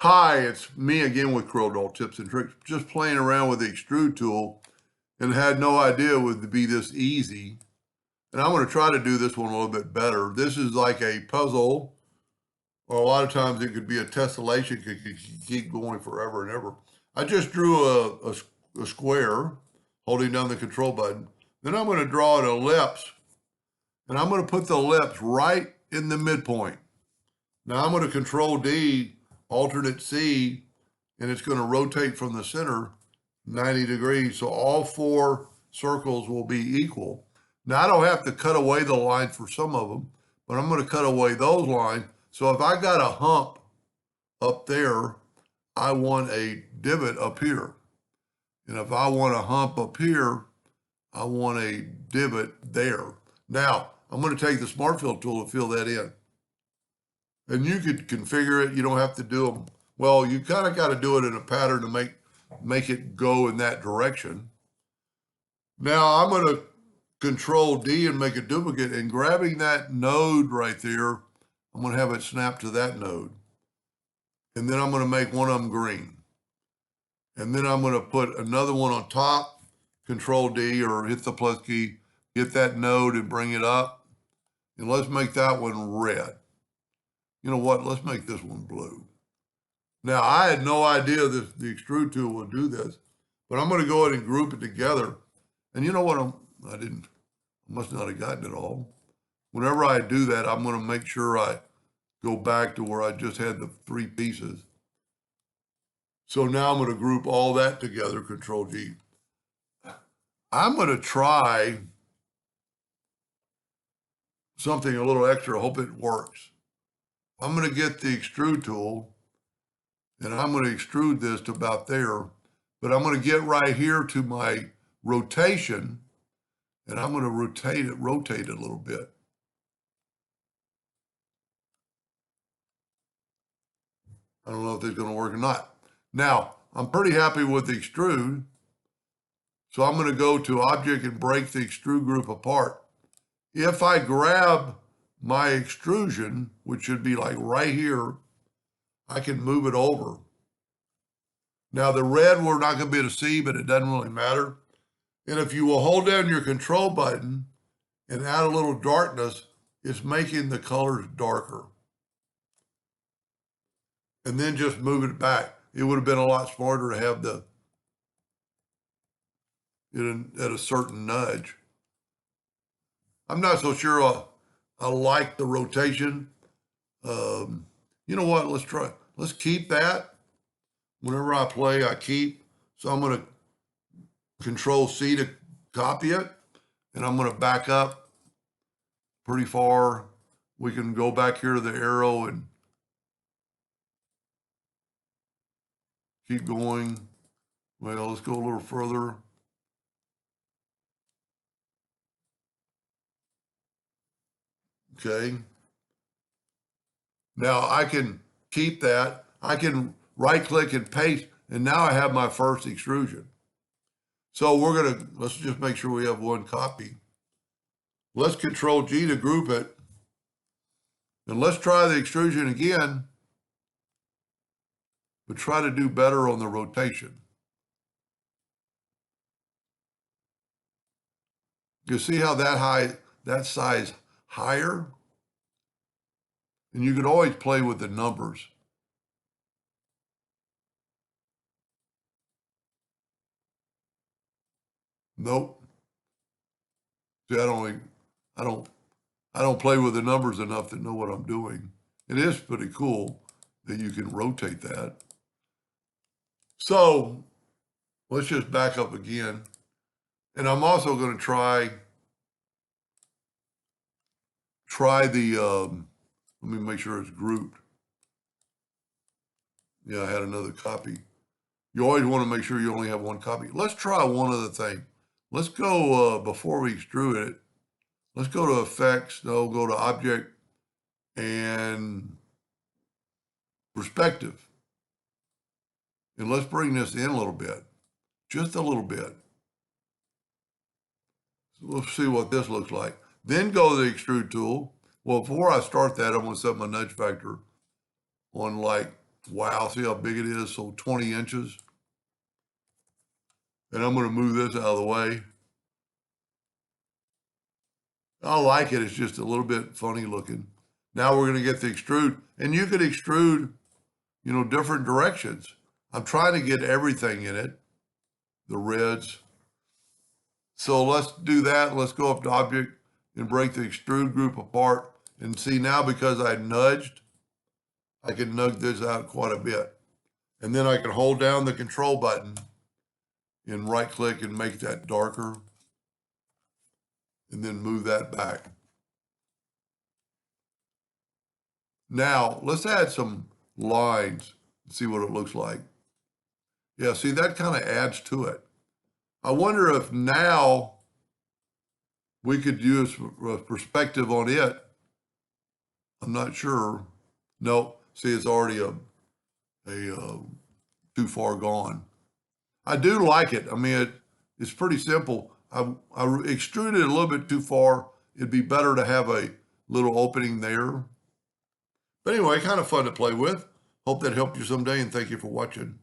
Hi, it's me again with Corel Tips and Tricks. Just playing around with the Extrude tool and had no idea it would be this easy. And I'm going to try to do this one a little bit better. This is like a puzzle, or a lot of times it could be a tessellation, could keep going forever and ever. I just drew a square, holding down the control button. Then I'm going to draw an ellipse, and I'm going to put the ellipse right in the midpoint. Now I'm going to Control D, alternate C, and it's going to rotate from the center 90 degrees. So all four circles will be equal. Now I don't have to cut away the line for some of them, but I'm going to cut away those lines. So if I got a hump up there, I want a divot up here. And if I want a hump up here, I want a divot there. Now I'm going to take the Smart Fill tool to fill that in. And you could configure it. You don't have to do them. Well, you kind of got to do it in a pattern to make it go in that direction. Now I'm going to Control D and make a duplicate, and grabbing that node right there, I'm going to have it snap to that node. And then I'm going to make one of them green. And then I'm going to put another one on top, Control D or hit the plus key, hit that node and bring it up. And let's make that one red. You know what? Let's make this one blue. Now, I had no idea that the Extrude tool would do this, but I'm going to go ahead and group it together. And you know what? I must not have gotten it all. Whenever I do that, I'm going to make sure I go back to where I just had the three pieces. So now I'm going to group all that together, Control G. I'm going to try something a little extra. I hope it works. I'm going to get the Extrude tool, and I'm going to extrude this to about there, but I'm going to get right here to my rotation, and I'm going to rotate it a little bit. I don't know if this is going to work or not. Now, I'm pretty happy with the Extrude, so I'm going to go to Object and break the Extrude group apart. If I grab my extrusion, which should be like right here, I can move it over. Now the red we're not going to be able to see, but it doesn't really matter. And if you will hold down your control button and add a little darkness, it's making the colors darker. And then just move it back. It would have been a lot smarter to have at a certain nudge. I'm not so sure I like the rotation. You know what? Let's keep that. Whenever I play, I keep. So I'm going to Control C to copy it. And I'm going to back up pretty far. We can go back here to the arrow and keep going. Well, let's go a little further. Okay. Now I can keep that. I can right click and paste, and now I have my first extrusion. So let's just make sure we have one copy. Let's Control G to group it. And let's try the extrusion again, but try to do better on the rotation. You see how that size higher? And you can always play with the numbers. Nope. See, I don't play with the numbers enough to know what I'm doing. It is pretty cool that you can rotate that. So let's just back up again. And I'm also going to try the, let me make sure it's grouped. Yeah, I had another copy. You always want to make sure you only have one copy. Let's try one other thing. Let's go, before we extrude it, let's go to Effects, no, go to Object and Perspective. And let's bring this in a little bit, just a little bit. So let's see what this looks like. Then go to the Extrude tool. Well, before I start that, I'm going to set my nudge factor on like Wow, see how big it is? So 20 inches. And I'm going to move this out of the way. I like it. It's just a little bit funny looking. Now we're going to get the extrude. And you could extrude, you know, different directions. I'm trying to get everything in it, the reds. So let's do that. Let's go up to object and break the extrude group apart. And see now, because I nudged, I can nudge this out quite a bit. And then I can hold down the control button and right click and make that darker. And then move that back. Now let's add some lines and see what it looks like. Yeah, see, that kind of adds to it. I wonder if now we could use a perspective on it. I'm not sure. No, see, it's already too far gone. I do like it. I mean, it's pretty simple. I extruded it a little bit too far. It'd be better to have a little opening there. But anyway, kind of fun to play with. Hope that helped you someday, and thank you for watching.